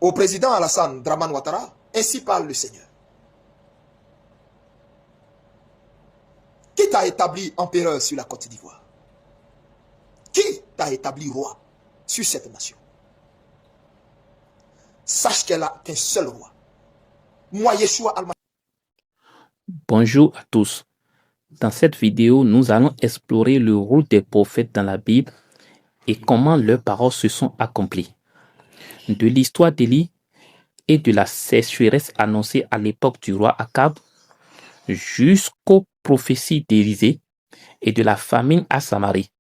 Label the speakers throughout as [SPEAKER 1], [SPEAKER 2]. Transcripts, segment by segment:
[SPEAKER 1] Au président Alassane Dramane Ouattara, ainsi parle le Seigneur. Qui t'a établi empereur sur la Côte d'Ivoire? Qui t'a établi roi sur cette nation? Sache qu'elle a qu'un seul roi. Moi, Yeshua Al-Mashiach.
[SPEAKER 2] Bonjour à tous. Dans cette vidéo, nous allons explorer le rôle des prophètes dans la Bible et comment leurs paroles se sont accomplies. De l'histoire d'Élie et de la sécheresse annoncée à l'époque du roi Akab jusqu'aux prophéties d'Élisée et de la famine à Samarie.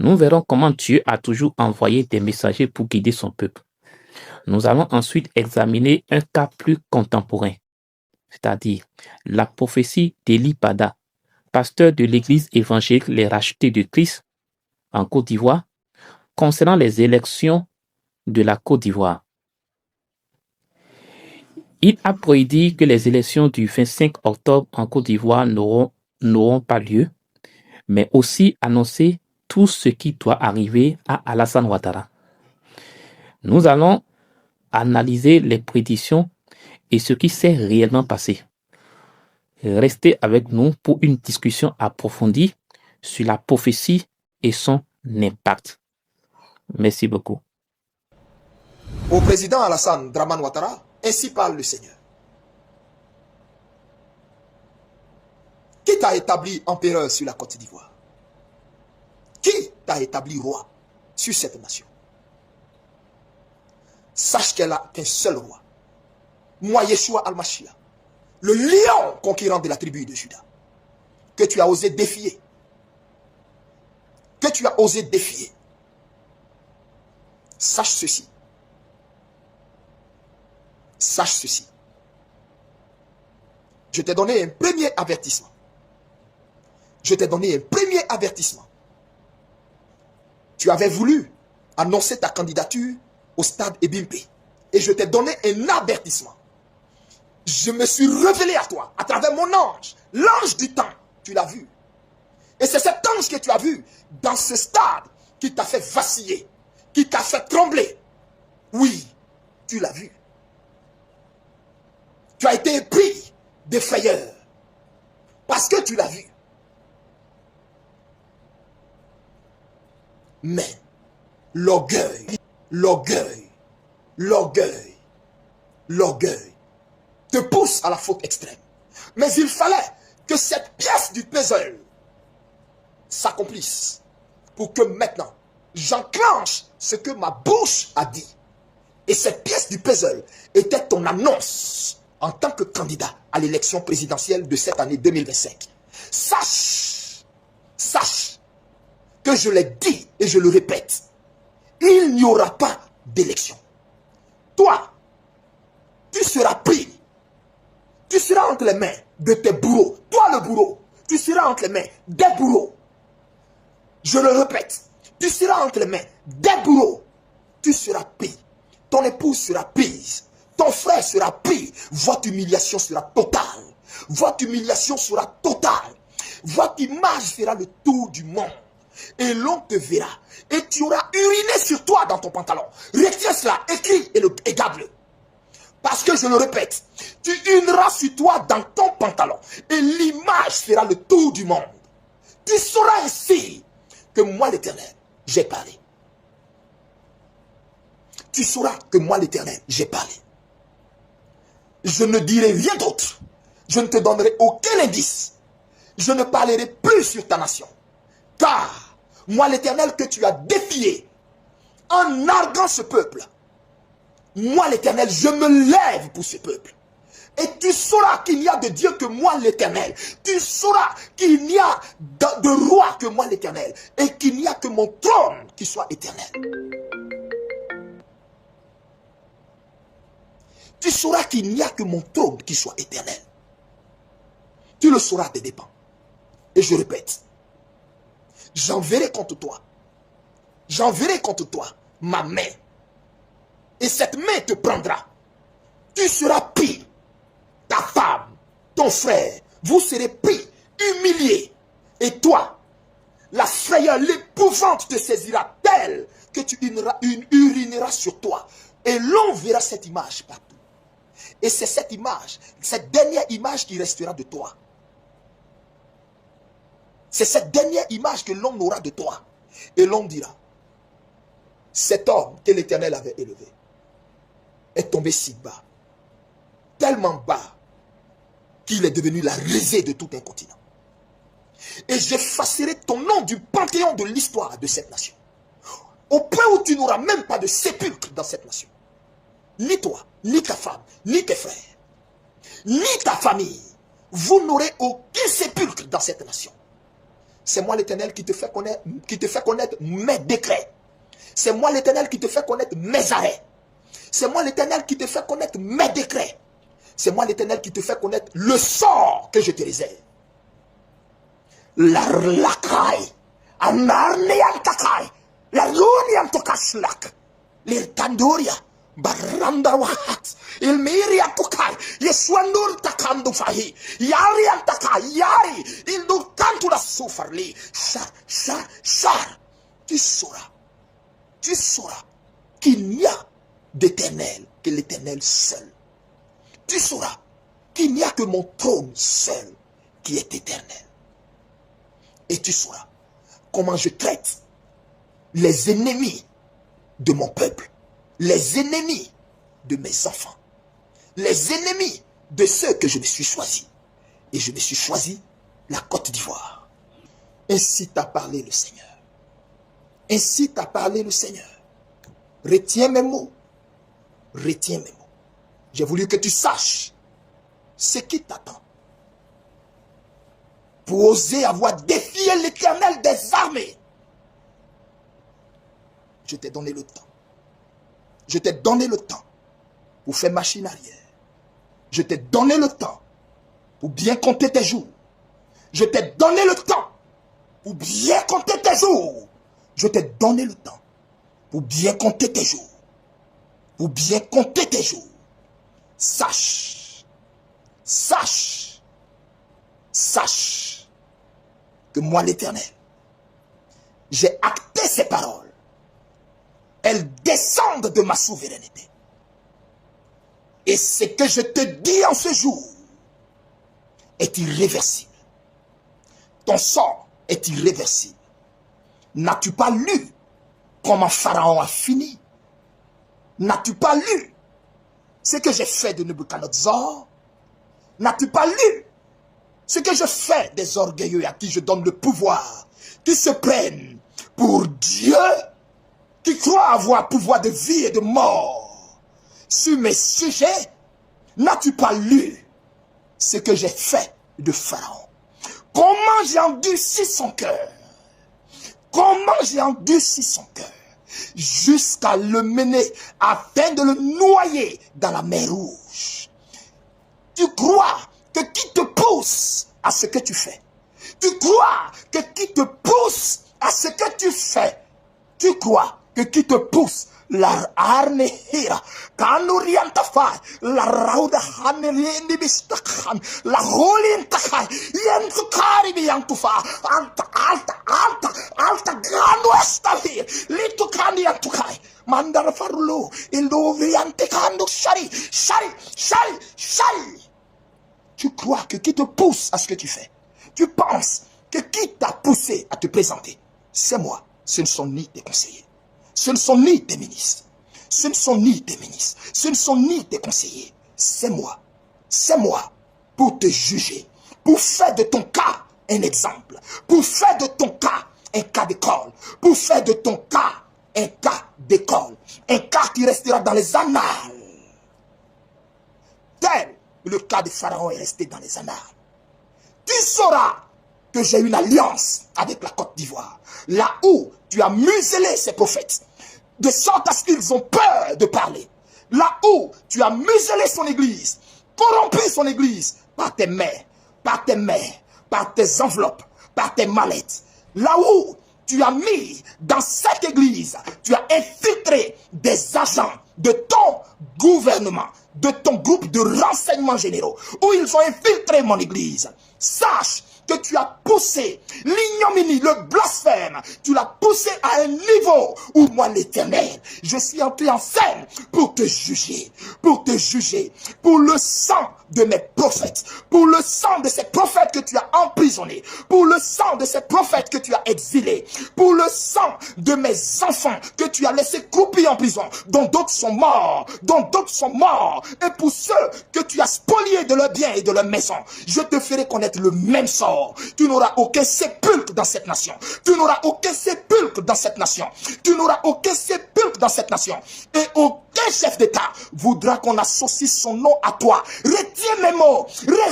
[SPEAKER 2] Nous verrons comment Dieu a toujours envoyé des messagers pour guider son peuple. Nous allons ensuite examiner un cas plus contemporain, c'est-à-dire la prophétie d'Élie Pada, pasteur de l'église évangélique Les Rachetés de Christ en Côte d'Ivoire, concernant les élections de la Côte d'Ivoire. Il a prédit que les élections du 25 octobre en Côte d'Ivoire n'auront pas lieu, mais aussi annoncé tout ce qui doit arriver à Alassane Ouattara. Nous allons analyser les prédictions et ce qui s'est réellement passé. Restez avec nous pour une discussion approfondie sur la prophétie et son impact. Merci beaucoup.
[SPEAKER 1] Au président Alassane Dramane Ouattara, ainsi parle le Seigneur. Qui t'a établi empereur sur la Côte d'Ivoire? Qui t'a établi roi sur cette nation? Sache qu'elle a qu'un seul roi. Moi, Yeshua Al-Mashiach, le lion conquérant de la tribu de Juda, que tu as osé défier. Que tu as osé défier. Sache ceci. Sache ceci. Je t'ai donné un premier avertissement. Je t'ai donné un premier avertissement. Tu avais voulu annoncer ta candidature au stade Ebimpe. Et je t'ai donné un avertissement. Je me suis révélé à toi à travers mon ange. L'ange du temps, tu l'as vu. Et c'est cet ange que tu as vu dans ce stade qui t'a fait vaciller, qui t'a fait trembler. Oui, tu l'as vu. Tu as été pris de frayeur parce que tu l'as vu. Mais l'orgueil te pousse à la faute extrême. Mais il fallait que cette pièce du puzzle s'accomplisse pour que maintenant j'enclenche ce que ma bouche a dit. Et cette pièce du puzzle était ton annonce en tant que candidat à l'élection présidentielle de cette année 2025. Sache que je l'ai dit et je le répète, il n'y aura pas d'élection. Toi, tu seras pris. Tu seras entre les mains de tes bourreaux. Toi le bourreau, tu seras entre les mains des bourreaux. Je le répète, tu seras entre les mains des bourreaux. Tu seras pris. Ton épouse sera prise. Ton frère sera pris. Votre humiliation sera totale. Votre humiliation sera totale. Votre image fera le tour du monde. Et l'on te verra. Et tu auras uriné sur toi dans ton pantalon. Retiens cela, écris et garde-le. Parce que je le répète, tu urineras sur toi dans ton pantalon. Et l'image fera le tour du monde. Tu sauras ainsi que moi l'Éternel, j'ai parlé. Tu sauras que moi l'Éternel, j'ai parlé. Je ne dirai rien d'autre. Je ne te donnerai aucun indice. Je ne parlerai plus sur ta nation. Car moi l'Éternel que tu as défié en narguant ce peuple, moi l'Éternel, je me lève pour ce peuple. Et tu sauras qu'il n'y a de Dieu que moi l'Éternel. Tu sauras qu'il n'y a de roi que moi l'Éternel. Et qu'il n'y a que mon trône qui soit éternel. Tu sauras qu'il n'y a que mon trône qui soit éternel. Tu le sauras à tes dépens. Et je répète, j'enverrai contre toi. J'enverrai contre toi ma main. Et cette main te prendra. Tu seras pris. Ta femme, ton frère, vous serez pris, humiliés. Et toi, la frayeur, l'épouvante te saisira telle que tu urineras sur toi. Et l'on verra cette image partout. Et c'est cette image, cette dernière image qui restera de toi. C'est cette dernière image que l'on aura de toi. Et l'on dira, cet homme que l'Éternel avait élevé est tombé si bas, tellement bas, qu'il est devenu la risée de tout un continent. Et j'effacerai ton nom du panthéon de l'histoire de cette nation. Au point où tu n'auras même pas de sépulcre dans cette nation. Ni toi, ni ta femme, ni tes frères, ni ta famille. Vous n'aurez aucun sépulcre dans cette nation. C'est moi l'Éternel qui te fait connaître mes décrets. C'est moi l'Éternel qui te fait connaître mes arrêts. C'est moi l'Éternel qui te fait connaître mes décrets. C'est moi l'Éternel qui te fait connaître le sort que je te réserve. La lakai, anarneantakai, la luniantokashlak, l'irtandoria, barandawahat, il miriantokai, yeswandur takandufahi, yariantakai, yari, il nous cantu la soufarli, char, tu sauras qu'il n'y a d'éternel que l'Éternel seul. Tu sauras qu'il n'y a que mon trône seul qui est éternel. Et tu sauras comment je traite les ennemis de mon peuple, les ennemis de mes enfants, les ennemis de ceux que je me suis choisi. Et je me suis choisi la Côte d'Ivoire. Ainsi t'a parlé le Seigneur. Ainsi t'a parlé le Seigneur. Retiens mes mots. Retiens mes mots. J'ai voulu que tu saches ce qui t'attend. Pour oser avoir défié l'Éternel des armées. Je t'ai donné le temps. Je t'ai donné le temps pour faire machine arrière. Je t'ai donné le temps pour bien compter tes jours. Je t'ai donné le temps pour bien compter tes jours. Je t'ai donné le temps pour bien compter tes jours. Pour bien compter tes jours. Sache que moi l'Éternel, j'ai acté ces paroles. Elles descendent de ma souveraineté. Et ce que je te dis en ce jour est irréversible. Ton sort est irréversible. N'as-tu pas lu comment Pharaon a fini? N'as-tu pas lu ce que j'ai fait de Nebuchadnezzar? N'as-tu pas lu ce que je fais des orgueilleux à qui je donne le pouvoir, qui se prennent pour Dieu, qui croient avoir pouvoir de vie et de mort sur mes sujets? N'as-tu pas lu ce que j'ai fait de Pharaon? Comment j'ai endurci son cœur? Comment j'ai endurci son cœur jusqu'à le mener afin de le noyer dans la mer Rouge? Tu crois que qui te pousse à ce que tu fais? Tu crois que qui te pousse à ce que tu fais? Tu crois que qui te pousse? La arnehira, kanuriantafai, la rauda haneliendi bistakhan, la holientakai, yentukari biantufa, alta grano estavir, litukandi antukai, mandar farulo, ildoviantekando shari. Tu crois que qui te pousse à ce que tu fais? Tu penses que qui t'a poussé à te présenter? C'est moi, ce ne sont ni tes conseillers. Ce ne sont ni tes ministres. Ce ne sont ni tes ministres. Ce ne sont ni tes conseillers. C'est moi. C'est moi pour te juger. Pour faire de ton cas un exemple. Pour faire de ton cas un cas d'école. Pour faire de ton cas un cas d'école. Un cas qui restera dans les annales. Tel le cas de Pharaon est resté dans les annales. Tu sauras que j'ai une alliance avec la Côte d'Ivoire. Là où tu as muselé ces prophètes, de sorte à ce qu'ils ont peur de parler. Là où tu as muselé son église, corrompu son église par tes mains, par tes enveloppes, par tes mallettes. Là où tu as mis dans cette église, tu as infiltré des agents de ton gouvernement, de ton groupe de renseignements généraux, où ils ont infiltré mon église. Sache que tu as poussé l'ignominie, le blasphème, tu l'as poussé à un niveau où moi, l'Éternel, je suis entré en scène pour te juger, pour le sang de mes prophètes, pour le sang de ces prophètes que tu as emprisonnés, pour le sang de ces prophètes que tu as exilés, pour le sang de mes enfants que tu as laissés croupir en prison, dont d'autres sont morts, et pour ceux que tu as spoliés de leurs biens et de leurs maisons, je te ferai connaître le même sort. Tu n'auras aucun sépulcre dans cette nation. Tu n'auras aucun sépulcre dans cette nation. Tu n'auras aucun sépulcre dans cette nation. Et aucun chef d'État voudra qu'on associe son nom à toi. Retiens mes mots. Retiens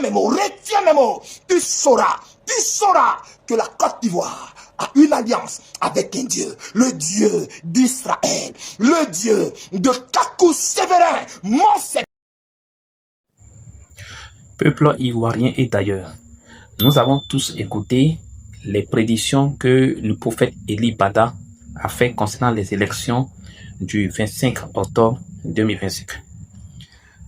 [SPEAKER 1] mes mots. Tu sauras que la Côte d'Ivoire a une alliance avec un Dieu, le Dieu d'Israël, le Dieu de Kakou Sévérin, mon Seigneur.
[SPEAKER 2] Peuple ivoirien et d'ailleurs, nous avons tous écouté les prédictions que le prophète Eli Bada a fait concernant les élections du 25 octobre 2025.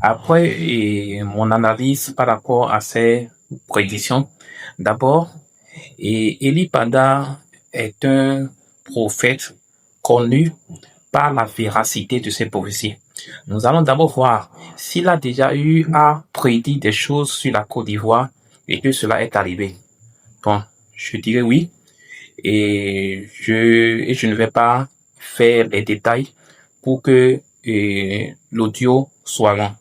[SPEAKER 2] Après mon analyse par rapport à ces prédictions, d'abord, Eli Bada est un prophète connu par la véracité de ses prophéties. Nous allons d'abord voir s'il a déjà eu à prédire des choses sur la Côte d'Ivoire et que cela est arrivé. Bon, je dirais oui. Et je ne vais pas faire les détails pour que l'audio soit long.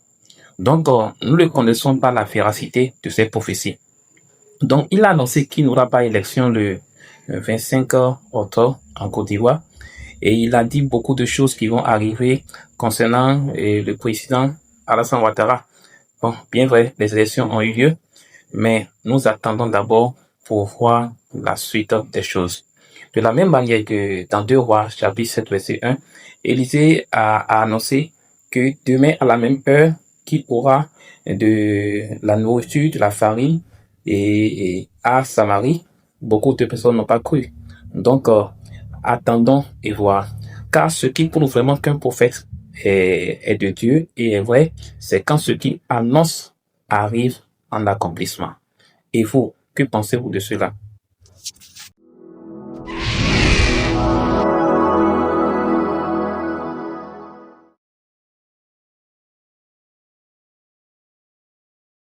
[SPEAKER 2] Donc, nous ne connaissons pas la véracité de ces prophéties. Donc, il a annoncé qu'il n'y aura pas élection le 25 octobre en Côte d'Ivoire. Et il a dit beaucoup de choses qui vont arriver concernant le président Alassane Ouattara. Bon, bien vrai, les élections ont eu lieu, mais nous attendons d'abord pour voir la suite des choses. De la même manière que dans 2 Rois, chapitre 7, verset 1, Élisée a annoncé que demain à la même heure, qu'il aura de la nourriture, de la farine, et à Samarie, beaucoup de personnes n'ont pas cru. Donc, attendons et voir. Car ce qui prouve vraiment qu'un prophète est de Dieu et est vrai, c'est quand ce qu'il annonce arrive en accomplissement. Et vous, que pensez-vous de cela?